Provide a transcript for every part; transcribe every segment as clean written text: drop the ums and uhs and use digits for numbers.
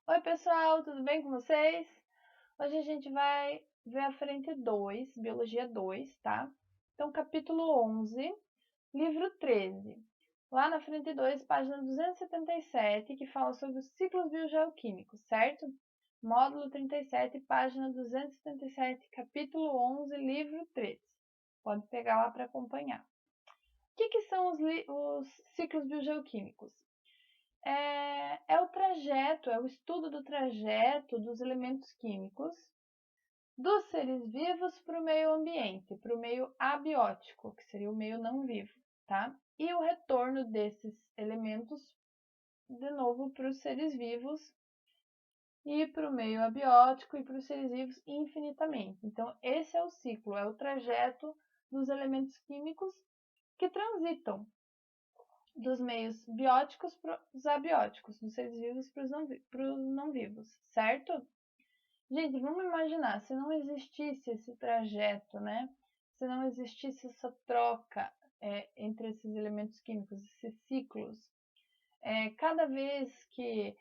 Oi pessoal, tudo bem com vocês? Hoje a gente vai ver a frente 2, Biologia 2, tá? Então, capítulo 11, livro 13. Lá na frente 2, página 277, que fala sobre os ciclos biogeoquímicos, certo? Módulo 37, página 277, capítulo 11, livro 13. Pode pegar lá para acompanhar. O que são os ciclos biogeoquímicos? É o trajeto, é o estudo do trajeto dos elementos químicos dos seres vivos para o meio ambiente, para o meio abiótico, que seria o meio não vivo, tá? E o retorno desses elementos, de novo, para os seres vivos e para o meio abiótico e para os seres vivos infinitamente. Então, esse é o ciclo, é o trajeto dos elementos químicos que transitam dos meios bióticos para os abióticos, dos seres vivos para os não vivos, certo? Gente, vamos imaginar, se não existisse esse trajeto, né? Se não existisse essa troca entre esses elementos químicos, esses ciclos, cada vez que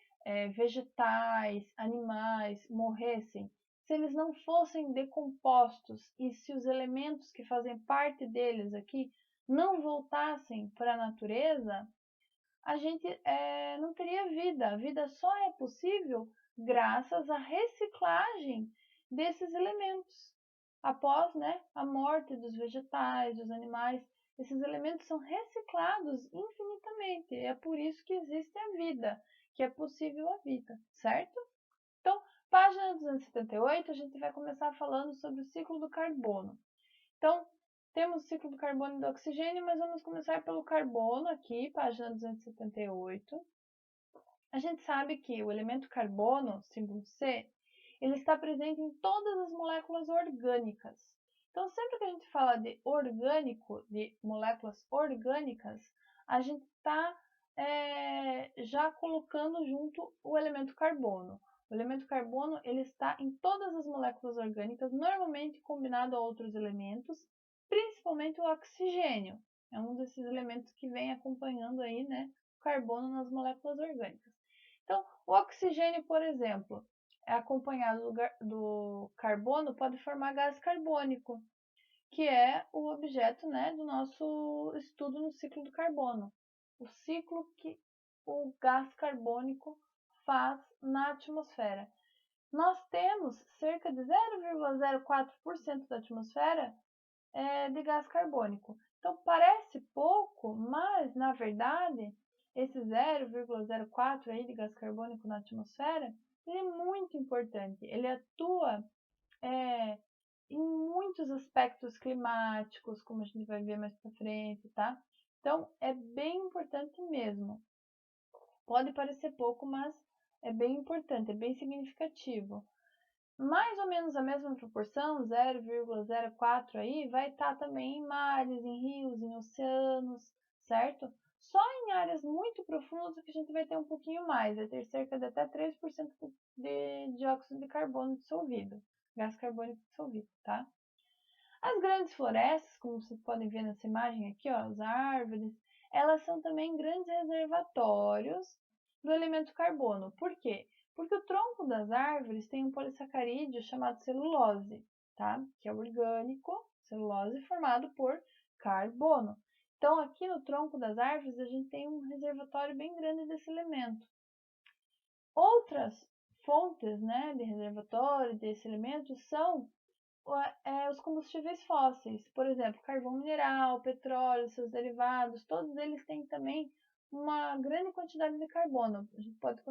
vegetais, animais morressem, se eles não fossem decompostos e se os elementos que fazem parte deles aqui não voltassem para a natureza, a gente não teria vida. A vida só é possível graças à reciclagem desses elementos. Após, né, a morte dos vegetais, dos animais, esses elementos são reciclados infinitamente. É por isso que existe a vida, que é possível a vida, certo? Então, página 278, a gente vai começar falando sobre o ciclo do carbono. Então, temos o ciclo do carbono e do oxigênio, mas vamos começar pelo carbono aqui, página 278. A gente sabe que o elemento carbono, símbolo C, ele está presente em todas as moléculas orgânicas. Então, sempre que a gente fala de orgânico, de moléculas orgânicas, a gente está já colocando junto o elemento carbono. O elemento carbono ele está em todas as moléculas orgânicas, normalmente combinado a outros elementos, principalmente o oxigênio. É um desses elementos que vem acompanhando aí, né, o carbono nas moléculas orgânicas. Então, o oxigênio, por exemplo, é acompanhado do carbono, pode formar gás carbônico, que é o objeto, né, do nosso estudo no ciclo do carbono. O ciclo que o gás carbônico faz na atmosfera. Nós temos cerca de 0,04% da atmosfera de gás carbônico. Então, parece pouco, mas, na verdade, esse 0,04 aí de gás carbônico na atmosfera, ele é muito importante. Ele atua em muitos aspectos climáticos, como a gente vai ver mais para frente, tá? Então, é bem importante mesmo. Pode parecer pouco, mas é bem importante, é bem significativo. Mais ou menos a mesma proporção, 0,04 aí, vai estar também em mares, em rios, em oceanos, certo? Só em áreas muito profundas que a gente vai ter um pouquinho mais, vai ter cerca de até 3% de dióxido de carbono dissolvido, gás carbônico dissolvido, tá? As grandes florestas, como vocês podem ver nessa imagem aqui, ó, as árvores, elas são também grandes reservatórios do elemento carbono. Por quê? Porque o tronco das árvores tem um polissacarídeo chamado celulose, tá? Que é orgânico, celulose formado por carbono. Então, aqui no tronco das árvores, a gente tem um reservatório bem grande desse elemento. Outras fontes, né, de reservatório desse elemento são os combustíveis fósseis, por exemplo, carvão mineral, petróleo, seus derivados, todos eles têm também uma grande quantidade de carbono. A gente pode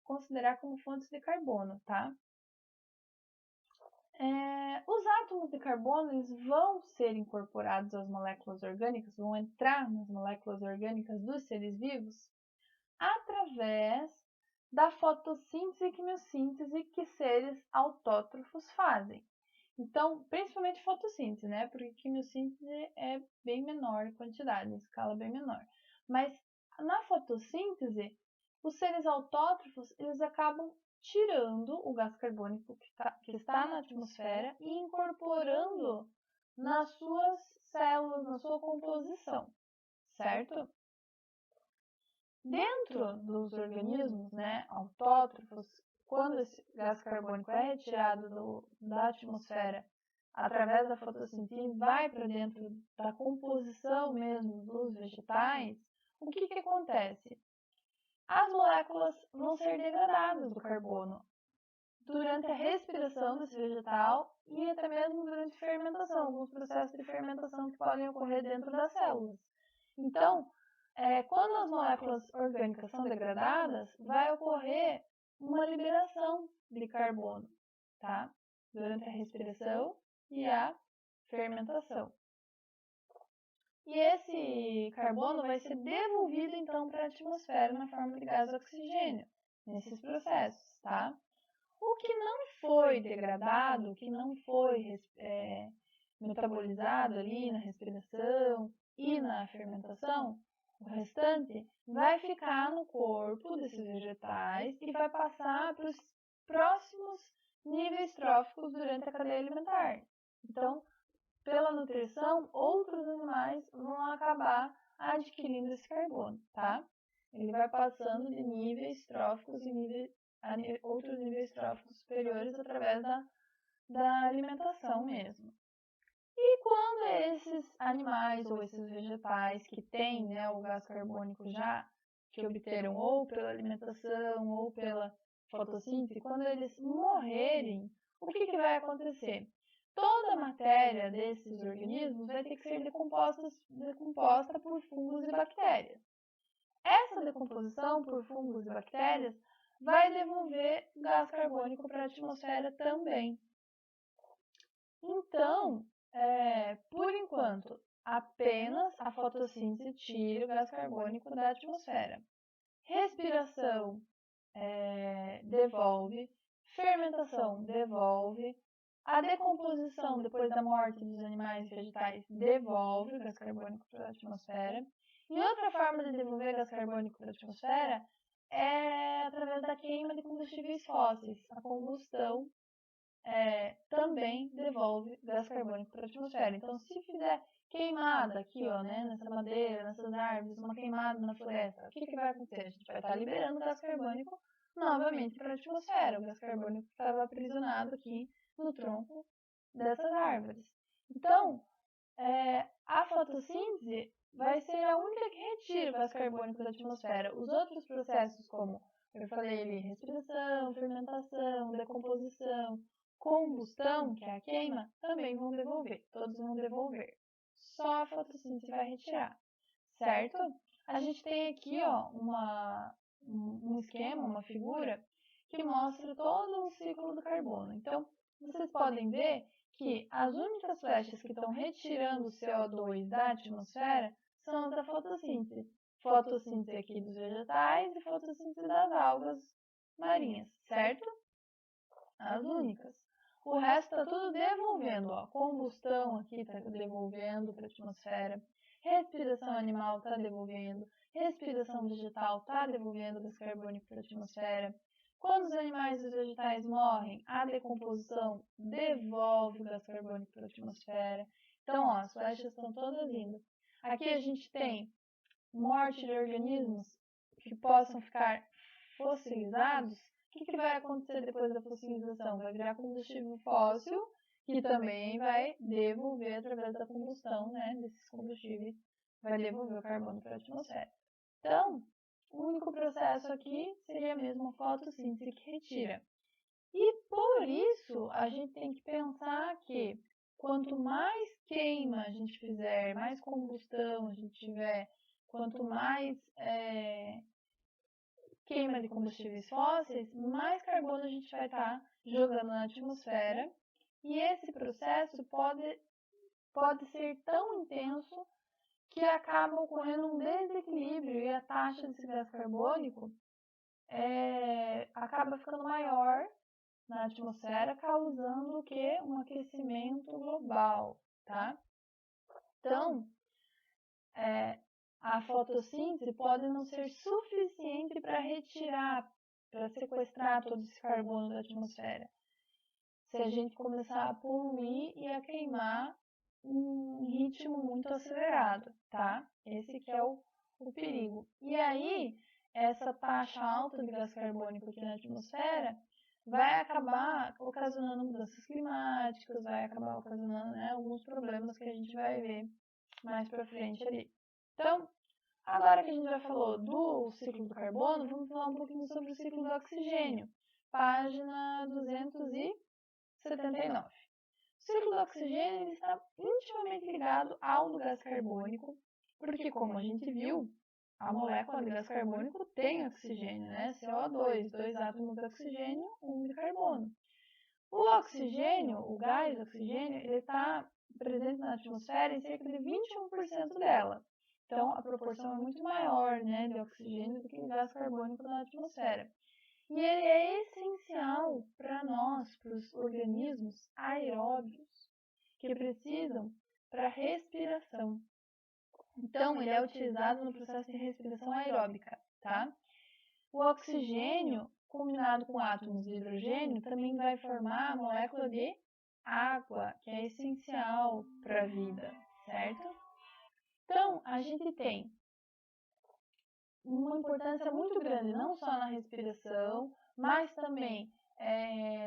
considerar como fontes de carbono, tá? Os átomos de carbono eles vão ser incorporados às moléculas orgânicas, vão entrar nas moléculas orgânicas dos seres vivos através da fotossíntese e quimiossíntese que seres autótrofos fazem. Então, principalmente fotossíntese, né? Porque quimiossíntese é bem menor quantidade, em escala bem menor. Mas na fotossíntese, os seres autótrofos, eles acabam tirando o gás carbônico que está na atmosfera e incorporando nas suas células, na sua composição, certo? Dentro dos organismos, né, autótrofos, quando esse gás carbônico é retirado da atmosfera através da fotossíntese, vai para dentro da composição mesmo dos vegetais, o que acontece? As moléculas vão ser degradadas do carbono durante a respiração desse vegetal e até mesmo durante a fermentação, alguns processos de fermentação que podem ocorrer dentro das células. Então, quando as moléculas orgânicas são degradadas, vai ocorrer uma liberação de carbono, tá? Durante a respiração e a fermentação. E esse carbono vai ser devolvido, então, para a atmosfera na forma de gás oxigênio, nesses processos, tá? O que não foi degradado, o que não foi metabolizado ali na respiração e na fermentação, o restante vai ficar no corpo desses vegetais e vai passar para os próximos níveis tróficos durante a cadeia alimentar. Então, pela nutrição, outros animais vão acabar adquirindo esse carbono, tá? Ele vai passando de níveis tróficos a outros níveis tróficos superiores através da alimentação mesmo. E quando esses animais ou esses vegetais que têm, né, o gás carbônico já, que obteram ou pela alimentação ou pela fotossíntese, quando eles morrerem, o que vai acontecer? Toda a matéria desses organismos vai ter que ser decomposta por fungos e bactérias. Essa decomposição por fungos e bactérias vai devolver gás carbônico para a atmosfera também. Então, por enquanto, apenas a fotossíntese tira o gás carbônico da atmosfera. Respiração devolve, fermentação devolve, a decomposição depois da morte dos animais e vegetais devolve o gás carbônico para a atmosfera. E outra forma de devolver gás carbônico para a atmosfera é através da queima de combustíveis fósseis. A combustão também devolve gás carbônico para a atmosfera. Então, se fizer queimada aqui, ó, né, nessa madeira, nessas árvores, uma queimada na floresta, o que vai acontecer? A gente vai estar liberando gás carbônico novamente para a atmosfera, o gás carbônico que estava aprisionado aqui no tronco dessas árvores. Então, a fotossíntese vai ser a única que retira o gás carbônico da atmosfera. Os outros processos, como eu falei ali, respiração, fermentação, decomposição, combustão, que é a queima, também vão devolver. Todos vão devolver. Só a fotossíntese vai retirar, certo? A gente tem aqui, ó, um esquema, uma figura, que mostra todo o ciclo do carbono. Então, vocês podem ver que as únicas flechas que estão retirando o CO2 da atmosfera são as da fotossíntese. Fotossíntese aqui dos vegetais e fotossíntese das algas marinhas, certo? As únicas. O resto está tudo devolvendo, ó. Combustão aqui está devolvendo para a atmosfera. Respiração animal está devolvendo. Respiração vegetal está devolvendo gás carbônico para a atmosfera. Quando os animais e os vegetais morrem, a decomposição devolve o gás carbônico para a atmosfera. Então, ó, as flechas estão todas indo. Aqui a gente tem morte de organismos que possam ficar fossilizados. O que vai acontecer depois da fossilização? Vai virar combustível fóssil, que também vai devolver através da combustão, né, desses combustíveis, vai devolver o carbono para a atmosfera. Então, o único processo aqui seria mesmo a fotossíntese que retira. E por isso, a gente tem que pensar que quanto mais queima a gente fizer, mais combustão a gente tiver, quanto mais queima de combustíveis fósseis, mais carbono a gente vai estar jogando na atmosfera. E esse processo pode ser tão intenso que acaba ocorrendo um desequilíbrio e a taxa desse gás carbônico acaba ficando maior na atmosfera, causando o quê? Um aquecimento global, tá? Então, a fotossíntese pode não ser suficiente para retirar, para sequestrar todo esse carbono da atmosfera. Se a gente começar a poluir e a queimar em ritmo muito acelerado, tá? Esse que é o perigo. E aí, essa taxa alta de gás carbônico aqui na atmosfera vai acabar ocasionando mudanças climáticas, vai acabar ocasionando, né, alguns problemas que a gente vai ver mais pra frente ali. Então, agora que a gente já falou do ciclo do carbono, vamos falar um pouquinho sobre o ciclo do oxigênio. Página 279. O ciclo do oxigênio ele está intimamente ligado ao do gás carbônico, porque, como a gente viu, a molécula de gás carbônico tem oxigênio, né? CO2, 2 átomos de oxigênio, 1 de carbono. O oxigênio, o gás oxigênio, ele está presente na atmosfera em cerca de 21% dela. Então, a proporção é muito maior, né, de oxigênio do que o gás carbônico na atmosfera. E ele é essencial para nós, para os organismos aeróbios, que precisam para respiração. Então, ele é utilizado no processo de respiração aeróbica, tá? O oxigênio, combinado com átomos de hidrogênio, também vai formar a molécula de água, que é essencial para a vida, certo? Então, a gente tem uma importância muito grande, não só na respiração, mas também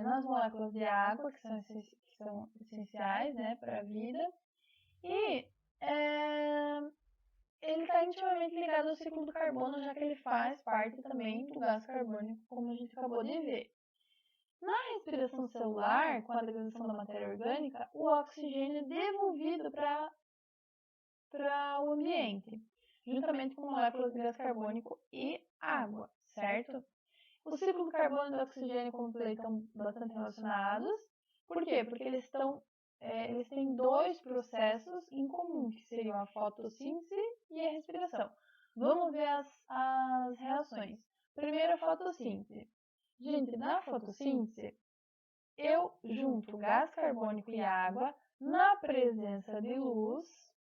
nas moléculas de água, que são essenciais, né, para a vida. E ele está intimamente ligado ao ciclo do carbono, já que ele faz parte também do gás carbônico, como a gente acabou de ver. Na respiração celular, com a degradação da matéria orgânica, o oxigênio é devolvido para o ambiente, juntamente com moléculas de gás carbônico e água, certo? O ciclo do carbono e do oxigênio, como falei, estão bastante relacionados. Por quê? Porque eles têm dois processos em comum, que seriam a fotossíntese e a respiração. Vamos ver as reações. Primeiro, a fotossíntese. Gente, na fotossíntese, eu junto gás carbônico e água na presença de luz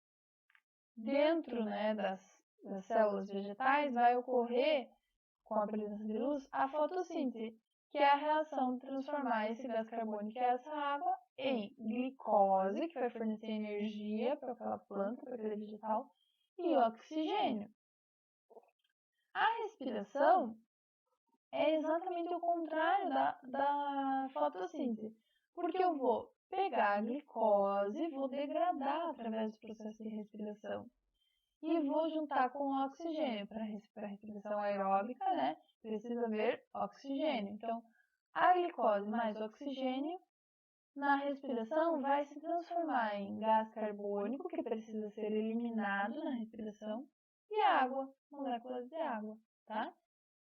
dentro, né, das células vegetais, vai ocorrer, com a presença de luz, a fotossíntese, que é a reação de transformar esse gás carbônico e essa água em glicose, que vai fornecer energia para aquela planta, para aquele vegetal, e oxigênio. A respiração é exatamente o contrário da fotossíntese, porque eu vou pegar a glicose, vou degradar através do processo de respiração e vou juntar com o oxigênio. Para a respiração aeróbica, né, precisa haver oxigênio. Então, a glicose mais o oxigênio na respiração vai se transformar em gás carbônico, que precisa ser eliminado na respiração, e água, moléculas de água, tá?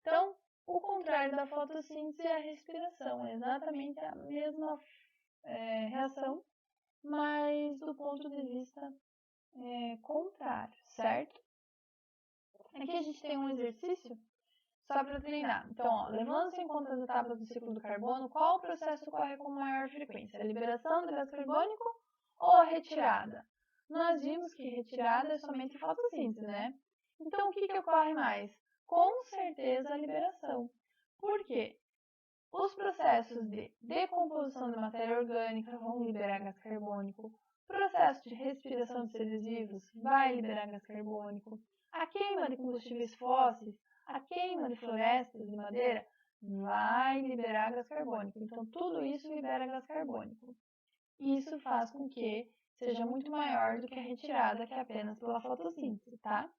Então, o contrário da fotossíntese é a respiração, é exatamente a mesma reação, mas do ponto de vista contrário, certo? Aqui a gente tem um exercício só para treinar. Então, ó, levando-se em conta as etapas do ciclo do carbono, qual o processo ocorre com maior frequência? A liberação do gás carbônico ou a retirada? Nós vimos que retirada é somente fotossíntese, né? Então, o que ocorre mais? Com certeza a liberação. Por quê? Os processos de decomposição da matéria orgânica vão liberar gás carbônico. O processo de respiração de seres vivos vai liberar gás carbônico. A queima de combustíveis fósseis, a queima de florestas de madeira vai liberar gás carbônico. Então, tudo isso libera gás carbônico. Isso faz com que seja muito maior do que a retirada, que é apenas pela fotossíntese, tá?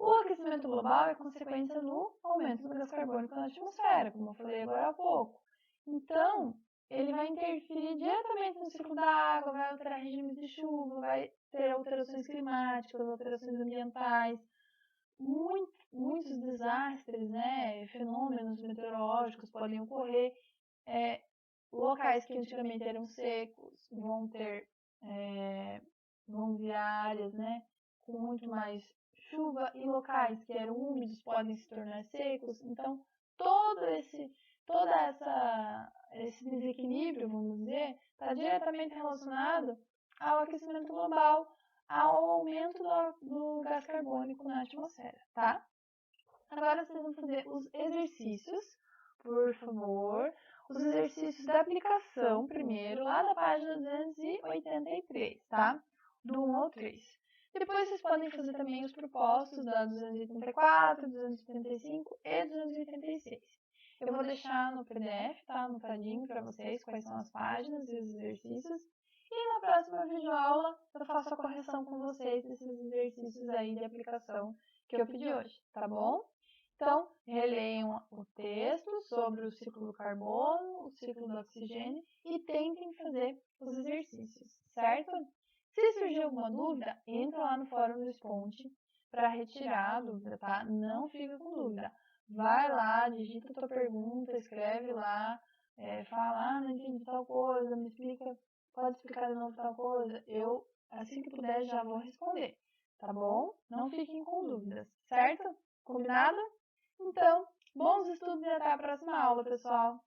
O aquecimento global é consequência do aumento do gás carbônico na atmosfera, como eu falei agora há pouco. Então, ele vai interferir diretamente no ciclo da água, vai alterar regimes de chuva, vai ter alterações climáticas, alterações ambientais, muitos desastres, né, fenômenos meteorológicos podem ocorrer. Locais que antigamente eram secos vão vir áreas, né, com muito mais chuva, e locais que eram úmidos podem se tornar secos. Então, todo esse desequilíbrio, vamos dizer, está diretamente relacionado ao aquecimento global, ao aumento do gás carbônico na atmosfera, tá? Agora vocês vão fazer os exercícios, por favor. Os exercícios da aplicação, primeiro, lá da página 283, tá? Do 1 ao 3. Depois vocês podem fazer também os propostos da 284, 285 e 286. Eu vou deixar no PDF, tá? Anotadinho para vocês quais são as páginas e os exercícios. E na próxima videoaula eu faço a correção com vocês desses exercícios aí de aplicação que eu pedi hoje, tá bom? Então, releiam o texto sobre o ciclo do carbono, o ciclo do oxigênio e tentem fazer os exercícios, certo? Se surgir alguma dúvida, entra lá no fórum do Esponte para retirar a dúvida, tá? Não fica com dúvida. Vai lá, digita a tua pergunta, escreve lá, fala, não entendi tal coisa, me explica, pode explicar de novo tal coisa. Eu, assim que puder, já vou responder, tá bom? Não fiquem com dúvidas, certo? Combinado? Então, bons estudos e até a próxima aula, pessoal!